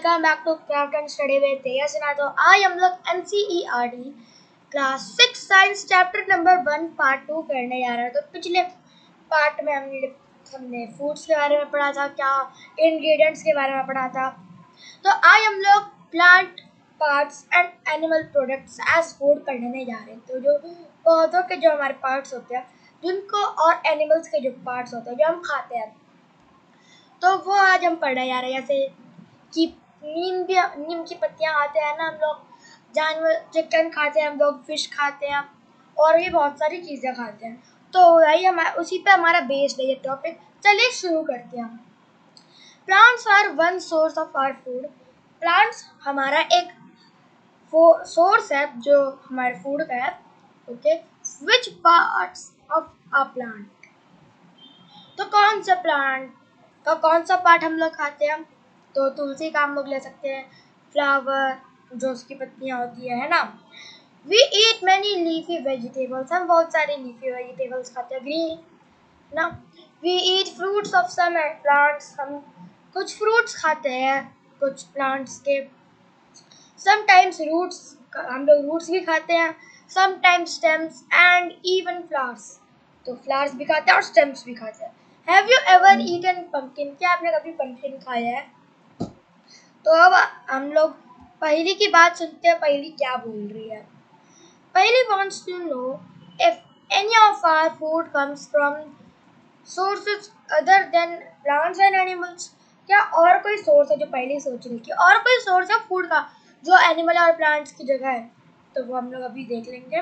Welcome back to craft and study with Teja Sinha. तो आज हम लोग NCERT class 6 science chapter number 1 part 2 करने जा रहे हैं। तो पिछले पार्ट में हमने फूड्स के बारे में पढ़ा था, क्या इंग्रेडिएंट्स के बारे में पढ़ा था। तो आज हम लोग plant parts and animal products as food पढ़ने जा रहे हैं। तो जो पौधों के जो हमारे पार्ट्स होते हैं जिनको, और एनिमल्स के जो पार्ट्स होते हैं जो हम खाते हैं, तो वो आज हम पढ़ने जा रहे हैं। जैसे कि नीम की पत्तियां खाते हैं ना हम लोग, जानवर चिकन खाते हैं हम लोग, फिश खाते हैं और भी बहुत सारी चीज़ें खाते हैं। तो वही हमारा उसी पे हमारा बेस्ड है ये टॉपिक। चलिए शुरू करते हैं। Plants are one source of our food. Plants हमारा एक सोर्स है जो हमारे फूड का है। Okay, which parts of a plant, तो कौन सा प्लांट का कौन सा पार्ट हम लोग खाते हैं। तो तुलसी का हम लोग ले सकते हैं, फ्लावर जो उसकी पत्तियां होती है ना। We eat many leafy vegetables, हम बहुत सारे लीफी वेजिटेबल्स खाते हैं, ग्रीन ना। We eat fruits of some plants, हम कुछ फ्रूट्स खाते हैं कुछ प्लांट्स के। समटाइम्स रूट्स, हम लोग रूट्स भी खाते हैं, sometimes stems and even flowers, तो फ्लावर्स भी खाते हैं और स्टेम्स भी खाते हैं। Have you ever eaten pumpkin, क्या आपने कभी पंपकिन खाया है। तो अब हम लोग पहली की बात सुनते हैं, पहली क्या बोल रही है। पहली wants to know if any of our food comes from sources other than plants and animals, क्या और कोई सोर्स है, जो पहले सोच रही थी और कोई सोर्स है फूड का जो एनिमल और प्लांट्स की जगह है, तो वो हम लोग अभी देख लेंगे।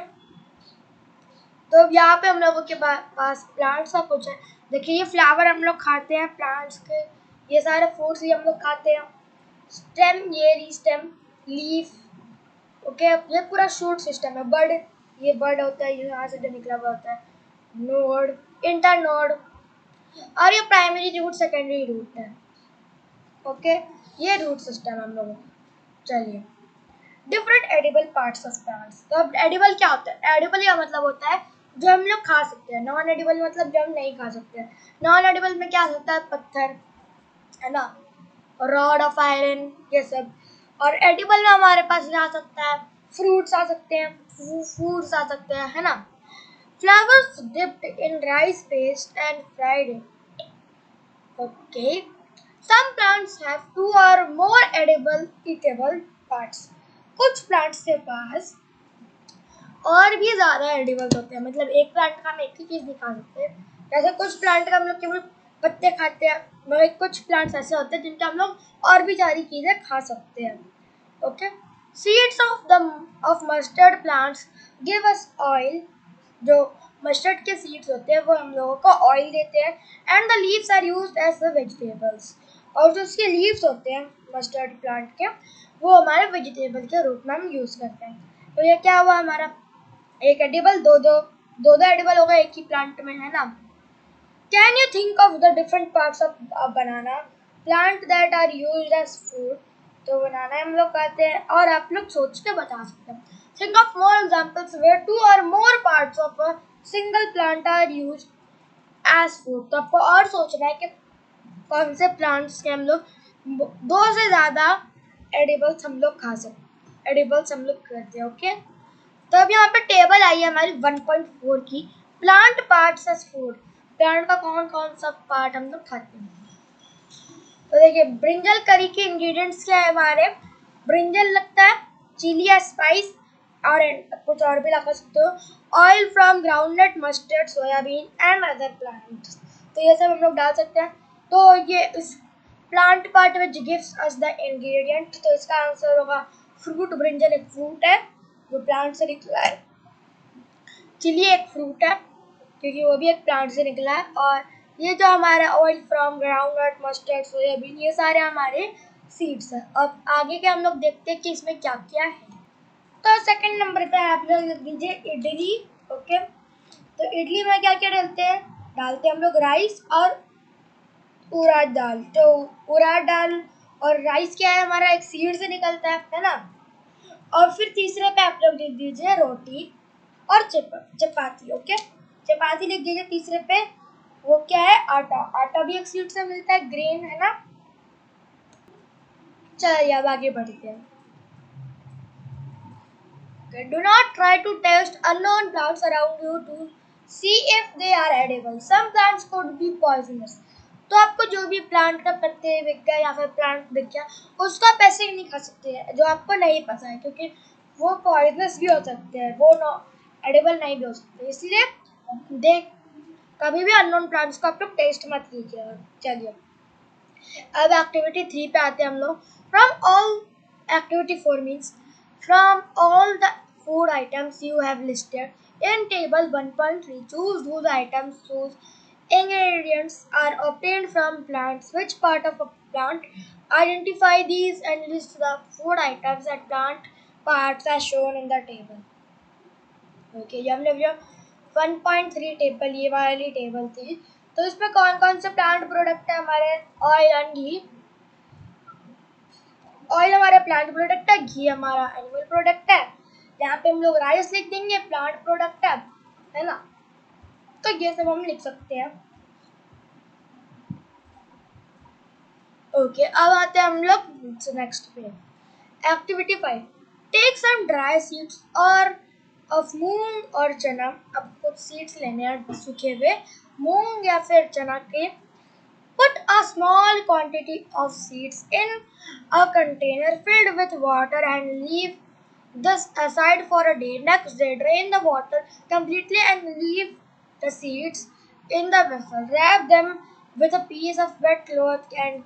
तो यहाँ पे हम लोगों के पास प्लांट्स का कुछ है। देखिए ये फ्लावर हम लोग खाते हैं प्लांट्स के, ये सारे फ्रूट्स भी हम लोग खाते हैं। स्टेम, ये री स्टेम, लीफ, ओके, ये पूरा शूट सिस्टम है। बर्ड, ये बर्ड होता है, ये यहाँ से जो निकला हुआ होता है। नोड, इंटरनोड, और ये प्राइमरी रूट सेकेंडरी रूट है। ओके, ये रूट सिस्टम हम लोगों का। चलिए, different edible parts of plants. तो अब एडिबल क्या होता है, एडिबल का मतलब होता है जो हम लोग खा सकते हैं, नॉन एडिबल मतलब जो हम नहीं खा सकते हैं। नॉन एडिबल में क्या होता है, पत्थर है ना, रॉड ऑफ आयरन, ये सब। और एडिबल में हमारे पास आ सकता है फ्रूट्स आ सकते हैं, फूड्स आ सकते हैं, है ना। Flowers dipped in rice paste and fried. Okay, some plants have 2 or more edible eatable parts। कुछ प्लांट्स के पास और भी ज्यादा एडिबल्स होते हैं, मतलब एक प्लांट का हम एक ही चीज नहीं खा सकते। जैसे कुछ प्लांट का हम लोग केवल पत्ते खाते हैं, मगर कुछ प्लांट्स ऐसे होते हैं जिनके हम लोग और भी सारी चीजें खा सकते हैं। Okay, seeds of mustard plants give us oil. जो मस्टर्ड के सीड्स होते हैं वो हम लोगों को ऑयल देते हैं। And the leaves are used as vegetables, और जो उसके लीव्स होते हैं मस्टर्ड प्लांट के, वो हमारे वेजिटेबल के रूप में हम यूज करते हैं। तो ये क्या हुआ हमारा, एक एडिबल, दो एडिबल हो गए एक ही प्लांट में, है ना। Can you think of the different parts of banana plant that are used as food. तो बनाना हम लोग कहते हैं, और आप लोग सोच के बता सकते हैं। Think of more examples where 2 or more parts of a single plant are used as food. तो आपको और सोचना है कि कौन से प्लांट्स के हम लोग 2 से ज़्यादा एडिबल्स हम लोग खा सकते, एडिबल्स हम लोग करते हैं। ओके, तो अब यहाँ पे टेबल आई है हमारी 1.4 की, plant parts as food. Plant का कौन कौन सा पार्ट हम लोग खाते हैं। तो देखिए, ब्रिंजल करी के इंग्रेडिएंट्स क्या है हमारे, ब्रिंजल लगता है, चिली या स्पाइस, और कुछ और भी लगा सकते हो। Oil from groundnut, mustard, soybean and other plants, तो ये सब हम लोग डाल सकते हैं। तो ये इस plant part which gives us the ingredient, तो इसका आंसर होगा फ्रूट। ब्रिंजल एक फ्रूट है जो प्लांट से निकला है, चिली एक फ्रूट है क्योंकि वो भी एक प्लांट से निकला है, और ये जो हमारा oil from groundnut, mustard, soybean, ये सारे हमारे सीड्स हैं। अब आगे के हम लोग देखते हैं कि इसमें क्या क्या है। तो सेकंड नंबर पे आप लोग लिख दीजिए इडली। ओके, तो इडली में क्या क्या डालते हैं हम लोग राइस और उड़द दाल। तो उड़द दाल और राइस क्या है हमारा, एक सीड से निकलता है ना। और फिर तीसरे पे आप लोग लिख दीजिए रोटी और चपाती। ओके, चपाती लिख दीजिए तीसरे पे, वो क्या है, आटा। आटा भी एक सीड से मिलता है, ग्रेन है ना। चलिए अब आगे बढ़ते हैं. Okay, do not try to taste unknown plants around you to see if they are edible. Some plants could be poisonous. तो आपको जो भी प्लांट का पत्ते दिख गया या फिर प्लांट दिख गया उसका पैसे नहीं खा सकते हैं जो आपको नहीं पता है, क्योंकि वो पॉइजनस भी हो सकते हैं, वो एडिबल नहीं भी हो सकते. इसलिए देख कभी भी अननोन प्लांट्स को आप लोग टेस्ट मत कीजिएगा. चलिए अब एक्टिविटी 3 पे आते हैं हम लोग. From all activity 4 means from all the food items you have listed in table 1.3, choose those items whose ingredients are obtained from plants. Which part of a plant? Identify these and list the food items and plant parts as shown in the table. Okay, ये हमने 1.3 table, ये वाली table थी. तो इसमें कौन कौन से प्लांट प्रोडक्ट है हमारे? Oil and ghee. ऑयल हमारा प्लांट प्रोडक्ट है, घी हमारा एनिमल प्रोडक्ट है. यहाँ पे हम लोग राइस लिख देंगे, प्लांट प्रोडक्ट है ना. तो ये सब हम लिख सकते हैं. ओके, अब आते हैं हम लोग नेक्स्ट पे. Activity 5, take some dry seeds और ऑफ मूंग और चना. अब कुछ सीड्स लेने हैं सूखे हुए मूंग या फिर चना के. Put a small quantity of seeds in a container filled with water and leave this aside for a day. Next day, drain the water completely and leave the seeds in the vessel. Wrap them with a piece of wet cloth and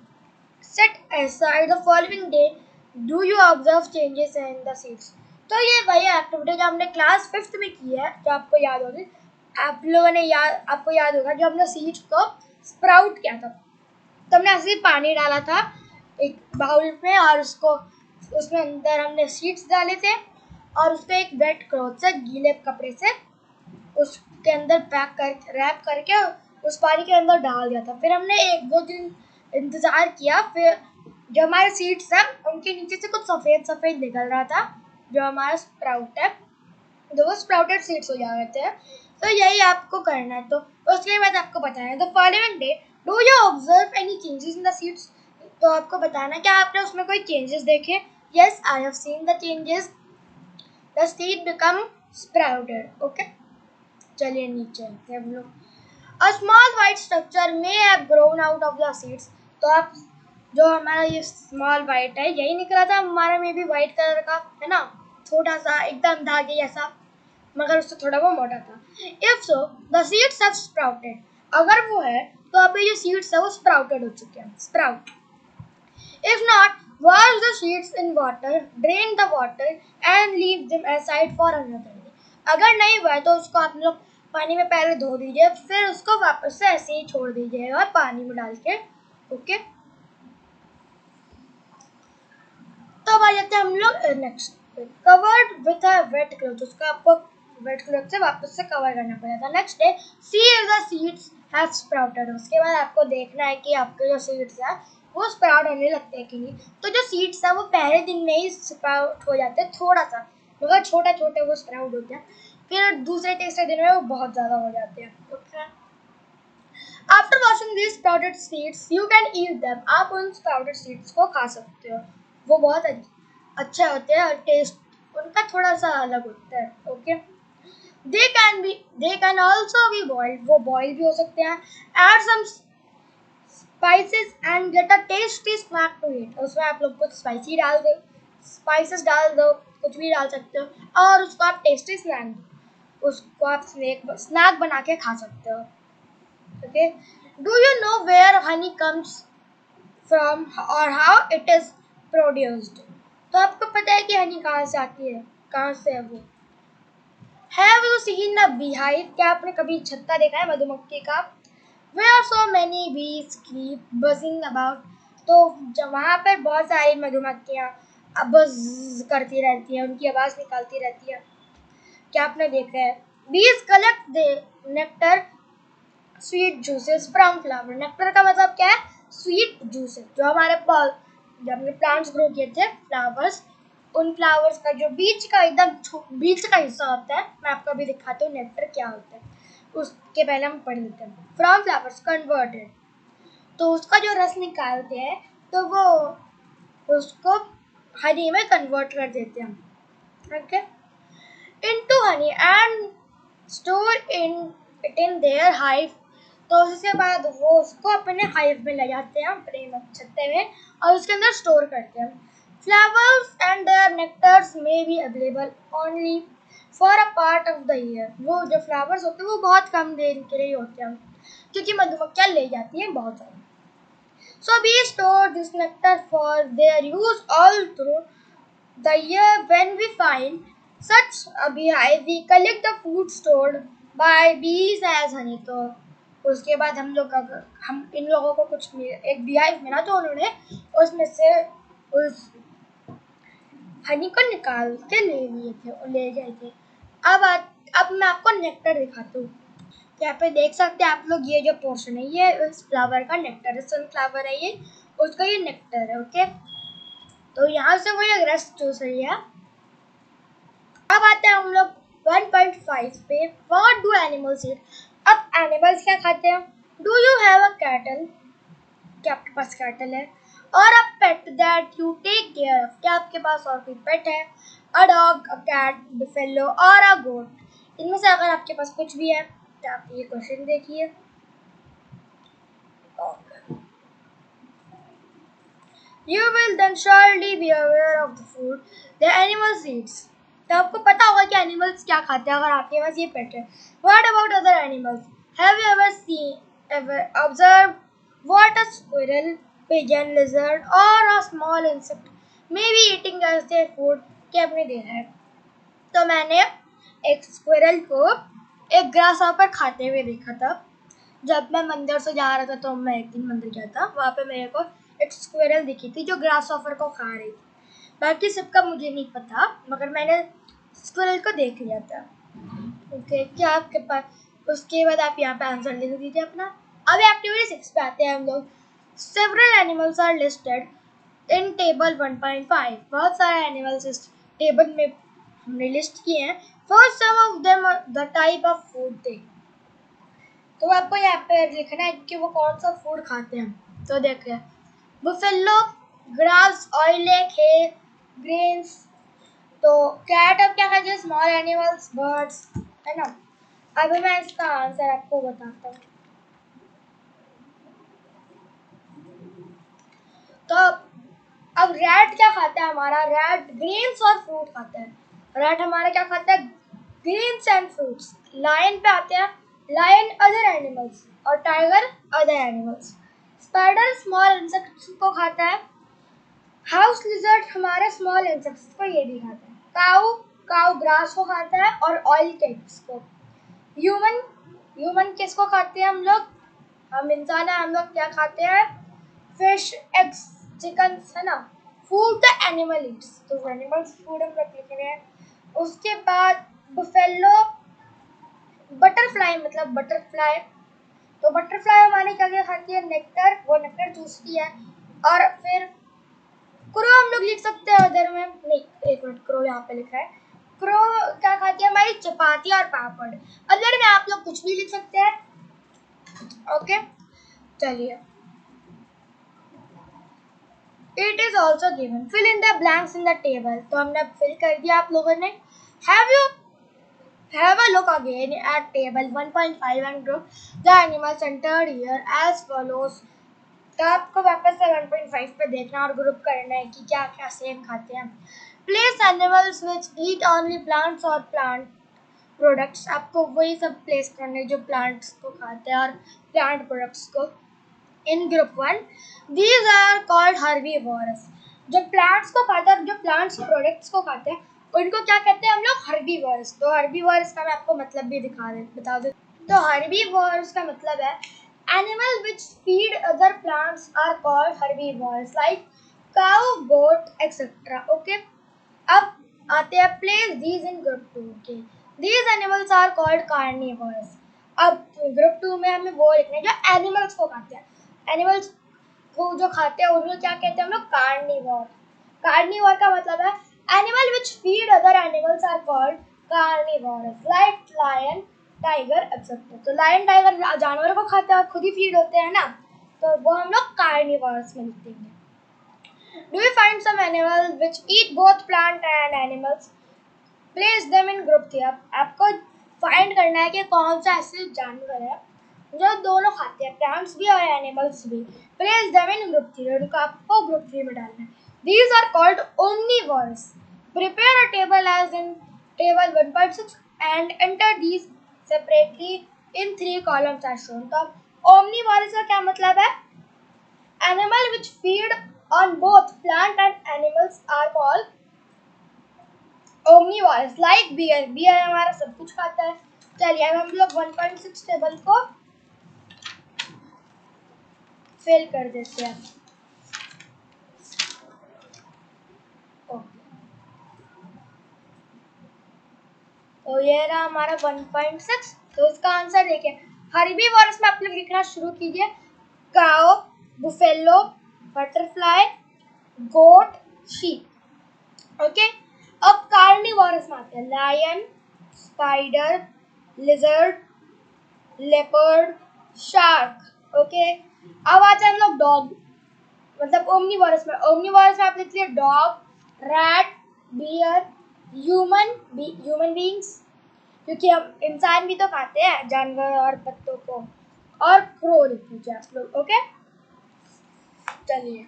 set aside. The following day, do you observe changes in the seeds? तो ये वही activity जो हमने class 5th में की है, जो आपको याद होगी. आप लोगों ने आपको याद होगा जो हमने सीड्स को स्प्राउट किया था. तो हमने ऐसे ही पानी डाला था एक बाउल में और उसमें अंदर हमने सीड्स डाले थे और उसको एक वेट क्लॉथ से, गीले कपड़े से उसके अंदर रैप करके उस पानी के अंदर डाल दिया था. फिर हमने 1-2 दिन इंतज़ार किया. फिर जो हमारे सीड्स हैं उनके नीचे से कुछ सफ़ेद सफ़ेद निकल रहा था, जो हमारा स्प्राउट है, तो वो स्प्राउटेड सीड्स हो जा रहे थे. तो यही आपको करना है. तो उसके बाद आपको बताना है the following day do you observe any changes in the seeds. तो आपको बताना है क्या आपने उसमें कोई चेंजेस देखे. Yes, I have seen the changes. The seed become sprouted. Okay, चलिए नीचे आते हैं हम लोग. A small white structure may have grown out of the seeds. तो आप जो हमारा ये स्मॉल वाइट है यही निकला था हमारा में भी वाइट कलर का, है ना, छोटा सा एकदम धागे जैसा, मगर उससे थोड़ा वो मोटा था. If so the seeds have sprouted. अगर वो है तो अभी जो सीड्स है वो स्प्राउटेड हो चुके हैं, sprout. If not, wash the seeds in water, drain the water and leave them aside for another day. अगर नहीं हुआ है तो उसको आप लोग पानी में पहले धो दीजिए, फिर उसको वापस से ऐसे ही छोड़ दीजिएगा पानी में डाल के. ओके, तो अब आ जाते हैं हम लोग next. Covered with a wet cloth. उसको आपको वेट क्लॉथ से वापस से कवर करना पड़ेगा. Next day, see if the seeds have sprouted. उसके बाद आपको देखना है कि आपके जो सीड्स है वो स्प्राउट होने लगते हैं कि नहीं. तो जो सीड्स है वो पहले दिन में ही स्प्राउट हो जाते हैं, थोड़ा सा, मगर छोटे छोटे वो स्प्राउट होते हैं. फिर दूसरे तीसरे दिन में वो बहुत ज़्यादा हो जाते हैं. Okay, after washing this sprouted seeds you can eat them. आप उन स्प्राउटेड सीड्स को खा सकते हो. वो बहुत अच्छे होते हैं और टेस्ट उनका थोड़ा सा अलग होता है. Okay, they can also be boiled. वो बॉइल भी हो सकते हैं. Add some spices and get a tasty snack to eat. उसमें आप लोग कुछ स्पाइसेस डाल दो, कुछ भी डाल सकते हो और उसको आप टेस्टी उसको आप स्नैक बना के खा सकते हो. Okay, do you know where honey comes from और हाउ इट इज प्रोड्यूस्ड. तो आपको पता है कि हनी कहाँ से आती है, कहाँ से है वो. Have you seen a beehive. क्या आपने कभी छत्ता देखा है मधुमक्खी का. Where so many bees keep buzzing about. तो जब वहाँ पर बहुत सारी मधुमक्खियाँ बज़ करती रहती हैं, उनकी आवाज़ निकालती रहती है. क्या आपने देखा है. Bees collect the nectar sweet juices from flower. Nectar का मतलब क्या है, स्वीट जूसेस. जो हमारे जब हमने प्लांट्स ग्रो किए थे, फ्लावर्स, उन फ्लावर्स का जो बीच का एकदम बीच का हिस्सा होता है, मैं आपको अभी दिखाता हूँ नेक्टर क्या होता है. उसके पहले हम पढ़ लेते हैं. From flowers converted. तो उसका जो रस निकालते हैं तो वो उसको हनी में कन्वर्ट कर देते हैं हम। Okay, into honey and store in their hive. तो उसके बाद वो उसको अपने हाइव में ले जाते हैं, अपने छत्ते में, और उसके अंदर स्टोर करते हैं। Flowers and their nectars may be available only for a part of the year. वो जो फ्लावर्स होते हैं वो बहुत कम देर के लिए होते हैं, क्योंकि मधुमक्खियाँ ले जाती हैं बहुत सारी। So we store this nectar for their use all through the year. When we find such a beehive, we collect the food stored by bees as honey. तो उसके बाद हम इन लोगों को कुछ एक beehive मिला, तो उन्होंने उसमें से उस हनी को निकाल के ले गए थे। अब मैं आपको नेक्टर दिखाती हूँ। यहाँ पे देख सकते हैं आप लोग, ये जो पोर्शन है ये इस फ्लावर का नेक्टर है, सनफ्लावर है ये, उसका ये नेक्टर है। ओके, तो यहाँ से वो ये रस चूस रही है। अब आते हैं हम लोग 1.5 पे, व्हाट डू एनिमल्स ईट। अब एनिमल्स क्या खाते हैं। Do you have a cattle, क्या आपके पास कैटल है, और a pet that you take care of, क्या आपके पास और कोई पेट है। A dog, a cat, buffalo और अ गोट। इनमें से अगर आपके पास कुछ भी है तो आप ये क्वेश्चन देखिए। You will then surely be aware of the food the animals eats. तो आपको पता होगा कि एनिमल्स क्या खाते हैं अगर आपके पास ये पेट है। What about other animals? Have you ever observed what a squirrel, pigeon, lizard or a small insect may be eating as their food? क्या आपने देखा है? तो मैंने एक स्क्विरल को एक ग्रास हॉपर खाते हुए देखा था। जब मैं मंदिर से जा रहा था, तो मैं एक दिन मंदिर गया था, वहाँ पे मेरे को एक स्क्विरल दिखी थी जो ग्रास हॉपर को खा रही थी। बाकी सबका मुझे नहीं पता, मगर मैंने स्क्विरल को देख लिया था। ओके, क्या आपके पास, उसके बाद आप यहाँ पे आंसर लिख दीजिए अपना। अब एक्टिविटी 6 पे आते हैं हम लोग। Several animals are listed in table 1.5। बहुत सारे एनिमल्स इस टेबल में हमने लिस्ट किए हैं। First some of them the type of food they. तो आपको यहाँ पे लिखना है कि वो कौन सा फूड खाते हैं। तो देखिए, buffalo grass, oil, hay, grains. तो कैट अब क्या खाती है, स्मॉल एनिमल्स, बर्ड्स, है ना। अभी मैं इसका आंसर आपको बताता हूँ। तो अब रैट क्या खाता है हमारा, रैट ग्रेन्स और फ्रूट खाता है। रैट हमारा क्या खाता है, ग्रेन्स एंड फ्रूट्स। लायन पे आते हैं, लायन अदर एनिमल्स और tiger other animals. Spider small insects को खाता है। हाउस लिजर्ड हमारे स्मॉल इंसेक्ट्स को ये भी खाता है। काऊ ग्रास को खाता है और ऑयल केक्स को। ह्यूमन किसको खाते हैं हम लोग, हम इंसान है, हम लोग क्या खाते हैं, फिश, एग्स, चिकन, है ना। फूड द एनिमल ईट्स, तो एनिमल्स फूड हम लोग लिख रहे हैं। उसके बाद बुफेलो बटरफ्लाई, मतलब बटरफ्लाई, तो बटरफ्लाई हमारी क्या क्या खाती है, नेक्टर, वो नेक्टर चूसती है। और फिर क्रो हम लोग लिख सकते हैं उधर में, नहीं एक मिनट, क्रो यहाँ पे लिखा है। क्रो क्या खाती है हमारी, चपाती और पापड़। अदर में आप लोग कुछ भी लिख सकते हैं। ओके, चलिए। It is also given. Fill in the blanks in the table. तो हमने फिल कर दिया आप लोगों ने। Have a look again at table 1.5 and group the animals entered here as follows. तो आपको वापस से 1.5 पे देखना और ग्रुप करना है कि क्या क्या सेम खाते हैं। Place animals which eat only plants or plant products. आपको वही सब प्लेस करने जो प्लांट्स को खाते हैं और प्लांट प्रोडक्ट्स को। In group 1, these are called herbivores. जो प्लांट्स को खाता है, जो प्लांट्स प्रोडक्ट्स को खाते हैं, उनको क्या कहते हैं हम लोग, herbivores. तो herbivores का मैं आपको मतलब भी बता दूँ। तो herbivores का मतलब है animal which feed other plants are called herbivores, like cow, goat, etc. Okay. अब आते हैं place these in group 2. Okay. These animals are called carnivores. अब ग्रुप 2 में हमें वो लिखना है जो एनिमल्स को खाते हैं। एनिमल्स को जो खाते हैं उनको क्या कहते हैं हम लोग, कार्निवोर। कार्निवोर का मतलब है animal which feed other animals are called carnivorous, like lion, tiger, etcetera. तो लायन टाइगर जानवरों को खाते हैं और खुद ही फीड होते हैं ना, तो वो हम लोग कार्निवोरस में लिखते हैं। Do you find some animals which eat both plant and animals? Place them in group थी. अब आपको फाइंड करना है कि कौन सा ऐसे जानवर है जो दोनों खाते हैं, प्लांट्स भी और एनिमल्स भी. Place them in group थी. उनको आपको ग्रुप 3 में डालना है. These are called omnivores. Prepare a table as in table 1.6 and enter these separately in 3 columns as shown. तो omnivores का क्या मतलब है? Animal which feed on both plant and animals are called omnivores. Like bear. Bear हमारा सब कुछ खाता है. चलिए अब हम लोग 1.6 टेबल को फिल कर देते हैं. तो ये रहा हमारा 1.6. तो इसका आंसर देखिए, हर्बीवोरस में आप लोग लिखना शुरू कीजिए. Cow, buffalo, butterfly, goat, sheep. Okay. अब कार्निवोरस में आते हैं. Lion, spider, lizard, leopard, shark. Okay. अब आते हैं हम लोग डॉग, मतलब ओमनीवोरस में. ओमनीवोरस में आप लिख लिए dog, rat, bear, human beings, क्योंकि हम इंसान भी तो खाते हैं जानवर और पत्तों को, और क्रो लिख लीजिए आप लोग. ओके. चलिए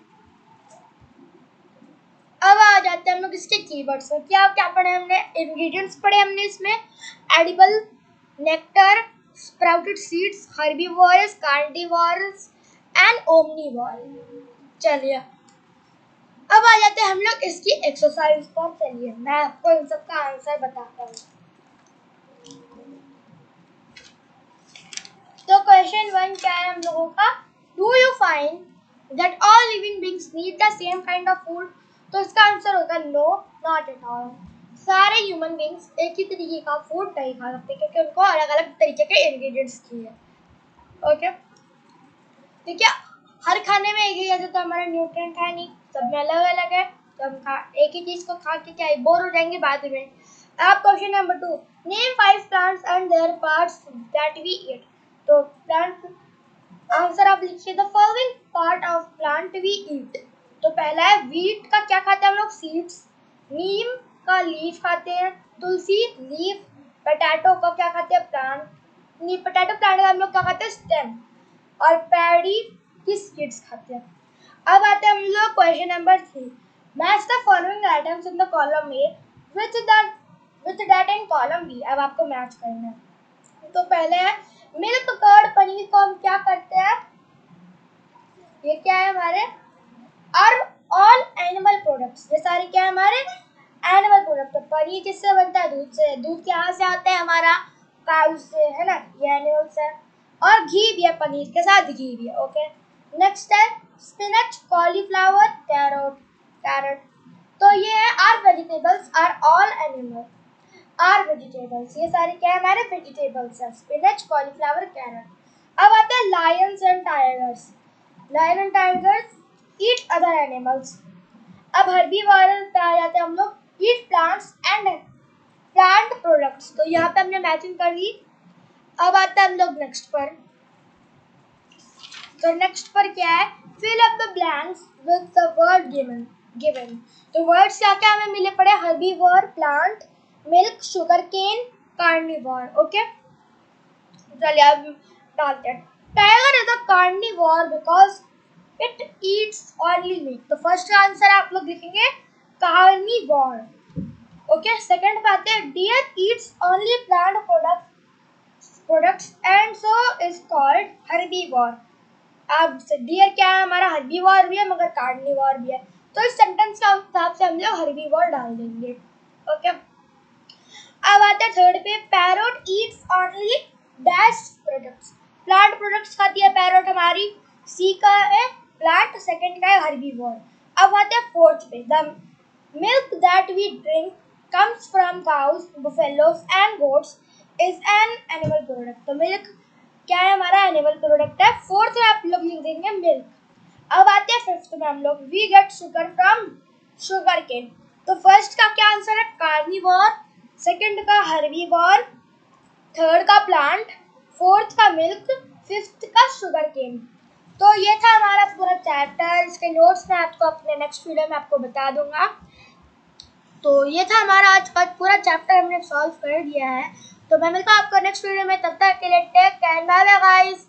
अब आ जाते हैं हम लोग इसके कीवर्ड्स में. क्या क्या पढ़े हमने? इंग्रेडिएंट्स पढ़े हमने इसमें. Edible, nectar, sprouted seeds, herbivorous, carnivorous and omnivorous. चलिए अब आ जाते हैं हम लोग इसकी एक्सरसाइज पर. चलिए मैं आपको इन सब का आंसर बताता हूँ. तो क्वेश्चन 1 क्या है हम लोगों का? Do you find that all living beings need the same kind of food? तो इसका आंसर होगा नो, नॉट एट ऑल. सारे ह्यूमन बीइंग्स एक ही तरीके का फूड नहीं खा सकते क्योंकि उनको अलग अलग तरीके के इंग्रेडिएंट्स चाहिए. ओके. ठीक है. हर खाने में एक ही जैसे तो हमारा न्यूट्रिएंट है नहीं, सब में अलग अलग है. तो हम एक ही चीज को खा के क्या बोर हो जाएंगे बाद में. अब question number 2, name 5 plants and their parts that we eat. तो प्लांट आंसर आप लिखिए. The following part of plant we eat. तो पहला है व्हीट का क्या खाते हैं हम लोग? सीड्स. नीम का लीफ खाते हैं. तुलसी लीफ. पोटैटो का क्या खाते हैं? प्लांट. पोटैटो प्लांट का हम लोग क्या खाते हैं? स्टेम. और पैडी की सीड्स खाते हैं. अब आते हैं हम लोग question number 3. Match the following items in the column A with that in column B. अब आपको मैच करना है. तो पहले है मिल्क, कर्ड, पनीर को हम क्या करते हैं? ये क्या है हमारे? Are all animal products. ये सारे क्या है हमारे? Animal product. तो पनीर किससे बनता है? दूध से. दूध कहाँ से आता है हमारा? काउ से, है ना. ये एनिमल्स है. और घी भी है, पनीर के साथ घी भी है. ओके. नेक्स्ट है स्पिनच, कॉलीफ्लावर, कैरेट. तो ये है are vegetables, are all animal, are vegetables. ये सारे क्या है हमारे? वेजिटेबल्स है. Spinach, cauliflower, carrot. अब आते हैं lions and tigers. Lion and tigers eat other animals. अब हर्बीवोरस पे आ जाते हैं हम लोग. Eat plants and plant products. तो यहाँ पे हमने मैचिंग कर ली. अब आता है हम लोग नेक्स्ट पर. तो नेक्स्ट पर क्या है? Fill up the blanks with the word given. तो वर्ड्स क्या क्या हमें मिले पड़े? Herbivore, plant, milk, sugar cane, carnivore. Okay. चलिए अब डालते हैं. Tiger is a carnivore because it eats only meat. तो फर्स्ट आंसर आप लोग लिखेंगे कार्निवोर. ओके. सेकंड पे आते हैं. Deer eats only plant products and so is called herbivore. अब डियर क्या है हमारा? हर्बीवोर भी है मगर कार्निवोर भी है. तो इस सेंटेंस के हिसाब से हम लोग हर्बीवोर डाल देंगे. ओके. अब आते हैं थर्ड पे. Parrot Yeats only dash products. Plant products खाती है पैरोट हमारी. सी का है प्लांट, सेकंड का है हर्बीवोर. अब आते हैं फोर्थ पे. The milk that we drink comes from cows, buffaloes and goats is an animal product. तो मिल्क क्या है हमारा? एनिमल प्रोडक्ट है. फोर्थ में आप लोग लिख देंगे मिल्क. अब आते हैं फिफ्थ में हम लोग. We get sugar from sugar cane. तो फर्स्ट का क्या आंसर है? कार्निवोर. सेकंड का हर्बीवोर. थर्ड का प्लांट. फोर्थ का मिल्क. फिफ्थ का शुगर केन. तो ये था हमारा पूरा चैप्टर। इसके नोट्स मैं आपको अपने नेक्स्ट वीडियो में आपको बता दूंगा। तो ये था हमारा आज का पूरा चैप्टर, हमने सॉल्व कर दिया है। तो मैं मिलता हूँ आपको नेक्स्ट वीडियो में, तब तक के लिए take care, bye bye guys.